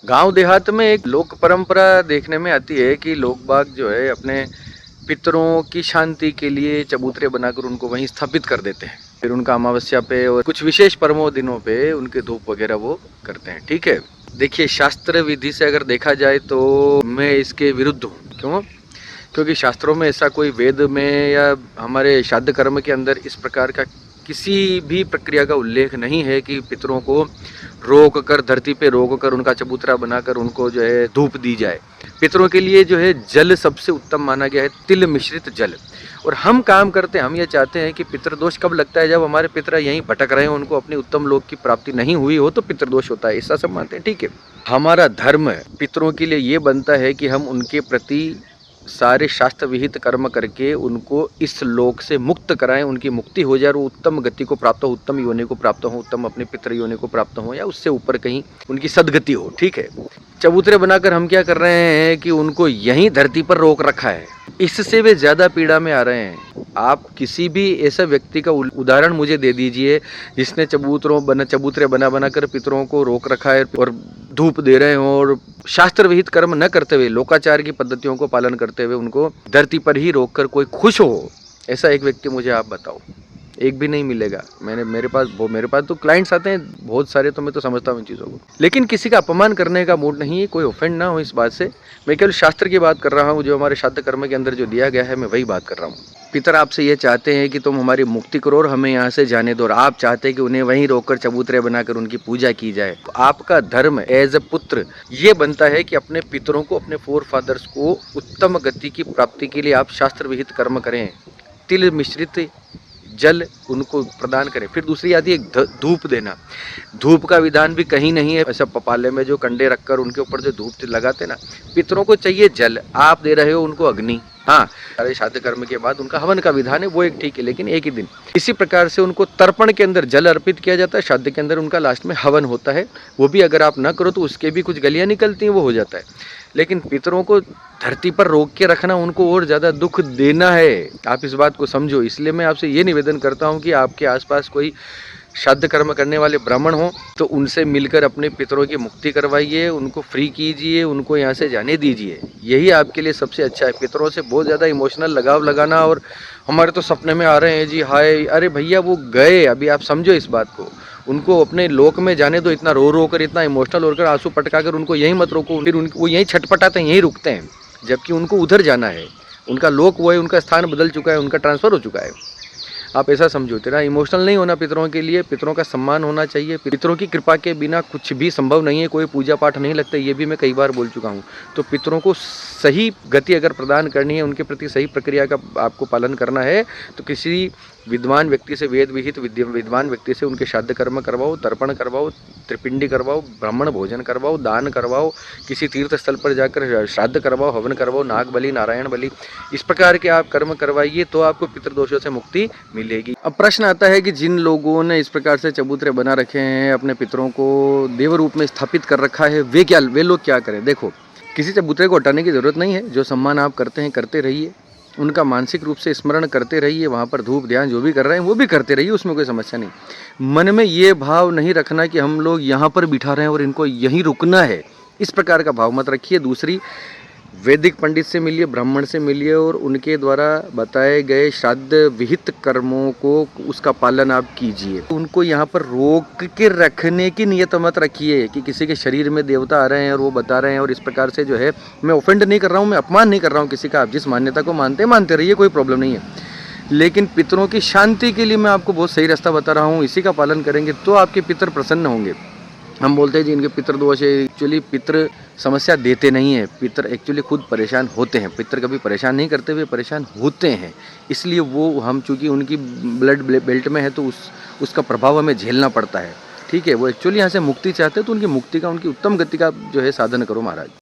गांव देहात में एक लोक परंपरा देखने में आती है कि लोग बाग जो है अपने पितरों की शांति के लिए चबूतरे बनाकर उनको वहीं स्थापित कर देते हैं। फिर उनका अमावस्या पे और कुछ विशेष पर्वों दिनों पे उनके धूप वगैरह वो करते हैं। ठीक है, देखिए शास्त्र विधि से अगर देखा जाए तो मैं इसके विरुद्ध हूँ। क्यों? क्योंकि शास्त्रों में ऐसा कोई वेद में या हमारे श्राद्ध कर्म के अंदर इस प्रकार का किसी भी प्रक्रिया का उल्लेख नहीं है कि पितरों को रोक कर, धरती पे रोक कर उनका चबूतरा बनाकर उनको जो है धूप दी जाए। पितरों के लिए जो है जल सबसे उत्तम माना गया है, तिल मिश्रित जल। और हम काम करते हैं, हम ये चाहते हैं कि पितृदोष कब लगता है? जब हमारे पितर यहीं भटक रहे हो, उनको अपनी उत्तम लोक की प्राप्ति नहीं हुई हो तो पितृदोष होता है, ऐसा सब मानते हैं। ठीक है, हमारा धर्म पितरों के लिए ये बनता है कि हम उनके प्रति सारे शास्त्र विहित कर्म करके उनको इस लोक से मुक्त कराएं, उनकी मुक्ति हो जाए और वो उत्तम गति को प्राप्त हो, उत्तम योनि को प्राप्त हो, उत्तम अपने पितृ योनि को प्राप्त हो या उससे ऊपर कहीं उनकी सदगति हो। ठीक है, चबूतरे बनाकर हम क्या कर रहे हैं कि उनको यहीं धरती पर रोक रखा है, इससे वे ज्यादा पीड़ा में आ रहे हैं। आप किसी भी ऐसा व्यक्ति का उदाहरण मुझे दे दीजिए जिसने चबूतरे बना बनाकर पितरों को रोक रखा है और धूप दे रहे हो और शास्त्र विहित कर्म न करते हुए, लोकाचार की पद्धतियों को पालन करते हुए उनको धरती पर ही रोककर कोई खुश हो, ऐसा एक व्यक्ति मुझे आप बताओ। एक भी नहीं मिलेगा। मेरे पास तो क्लाइंट्स आते हैं बहुत सारे, तो मैं तो समझता हूँ इन चीज़ों को, लेकिन किसी का अपमान करने का मूड नहीं है, कोई ऑफेंड ना हो इस बात से। मैं केवल शास्त्र की बात कर रहा हूँ, जो हमारे श्राद्ध कर्म के अंदर जो दिया गया है मैं वही बात कर रहा हूँ। पितर आपसे ये चाहते हैं कि तुम हमारी मुक्ति करो और हमें यहाँ से जाने दो, और आप चाहते हैं कि उन्हें वहीं रोककर चबूतरे बनाकर उनकी पूजा की जाए। तो आपका धर्म एज अ पुत्र ये बनता है कि अपने पितरों को, अपने फोर फादर्स को उत्तम गति की प्राप्ति के लिए आप शास्त्र विहित कर्म करें, तिल मिश्रित जल उनको प्रदान करें। फिर दूसरी आती है धूप देना। धूप का विधान भी कहीं नहीं है, ऐसा पपाले में जो कंडे रखकर उनके ऊपर जो धूप लगाते ना, पितरों को चाहिए जल, आप दे रहे हो उनको अग्नि। हाँ, सारे श्राद्ध कर्म के बाद उनका हवन का विधान है, वो एक ठीक है, लेकिन एक ही दिन। इसी प्रकार से उनको तर्पण के अंदर जल अर्पित किया जाता है, श्राद्ध के अंदर उनका लास्ट में हवन होता है। वो भी अगर आप ना करो तो उसके भी कुछ गलियां निकलती हैं, वो हो जाता है। लेकिन पितरों को धरती पर रोक के रखना, उनको और ज्यादा दुख देना है, आप इस बात को समझो। इसलिए मैं आपसे ये निवेदन करता हूँ कि आपके आसपास कोई श्राद्ध कर्म करने वाले ब्राह्मण हो तो उनसे मिलकर अपने पितरों की मुक्ति करवाइए, उनको फ्री कीजिए, उनको यहाँ से जाने दीजिए। यही आपके लिए सबसे अच्छा है। पितरों से बहुत ज़्यादा इमोशनल लगाव लगाना और हमारे तो सपने में आ रहे हैं जी, हाय, अरे भैया वो गए, अभी आप समझो इस बात को। उनको अपने लोक में जाने दो, इतना रो रो कर, इतना इमोशनल होकर, आंसू पटका कर उनको यहीं मत रोको। फिर वो यहीं छटपटाते हैं, यहीं रुकते हैं, जबकि उनको उधर जाना है। उनका लोक वो है, उनका स्थान बदल चुका है, उनका ट्रांसफ़र हो चुका है। आप ऐसा समझो, तेरा इमोशनल नहीं होना पितरों के लिए। पितरों का सम्मान होना चाहिए। पितरों की कृपा के बिना कुछ भी संभव नहीं है, कोई पूजा पाठ नहीं लगता, ये भी मैं कई बार बोल चुका हूँ। तो पितरों को सही गति अगर प्रदान करनी है, उनके प्रति सही प्रक्रिया का आपको पालन करना है, तो किसी विद्वान व्यक्ति से, वेद विहित विद्वान व्यक्ति से उनके श्राद्ध कर्म करवाओ, तर्पण करवाओ, त्रिपिंडी करवाओ, ब्राह्मण भोजन करवाओ, दान करवाओ, किसी तीर्थ स्थल पर जाकर श्राद्ध करवाओ, हवन करवाओ, नाग बलि, नारायण बलि, इस प्रकार के आप कर्म करवाइए, तो आपको पितृदोषों से मुक्ति मिलेगी। अब प्रश्न आता है कि जिन लोगों ने इस प्रकार से चबूतरे बना रखे हैं, अपने पितरों को देव रूप में स्थापित कर रखा है, वे लोग क्या करें? देखो, किसी चबूतरे को हटाने की जरूरत नहीं है। जो सम्मान आप करते हैं करते रहिए, उनका मानसिक रूप से स्मरण करते रहिए, वहाँ पर धूप ध्यान जो भी कर रहे हैं वो भी करते रहिए, उसमें कोई समस्या नहीं। मन में ये भाव नहीं रखना कि हम लोग यहाँ पर बिठा रहे हैं और इनको यहीं रुकना है, इस प्रकार का भाव मत रखिए। दूसरी, वैदिक पंडित से मिलिए, ब्राह्मण से मिलिए और उनके द्वारा बताए गए श्राद्ध विहित कर्मों को, उसका पालन आप कीजिए। उनको यहाँ पर रोक के रखने की नियत मत रखिए कि किसी के शरीर में देवता आ रहे हैं और वो बता रहे हैं, और इस प्रकार से जो है, मैं ऑफेंड नहीं कर रहा हूँ, मैं अपमान नहीं कर रहा हूँ किसी का। आप जिस मान्यता को मानते रहिए, कोई प्रॉब्लम नहीं है, लेकिन पितरों की शांति के लिए मैं आपको बहुत सही रास्ता बता रहा हूँ। इसी का पालन करेंगे तो आपके पितर प्रसन्न होंगे। हम बोलते हैं जी इनके पितर दोष है, एक्चुअली पितर समस्या देते नहीं है, पितर एक्चुअली खुद परेशान होते हैं। पितर कभी परेशान नहीं करते, हुए परेशान होते हैं, इसलिए वो, हम चूँकि उनकी ब्लड बेल्ट में है तो उसका प्रभाव हमें झेलना पड़ता है। ठीक है, वो एक्चुअली यहाँ से मुक्ति चाहते हैं, तो उनकी मुक्ति का, उनकी उत्तम गति का जो है साधन करो महाराज।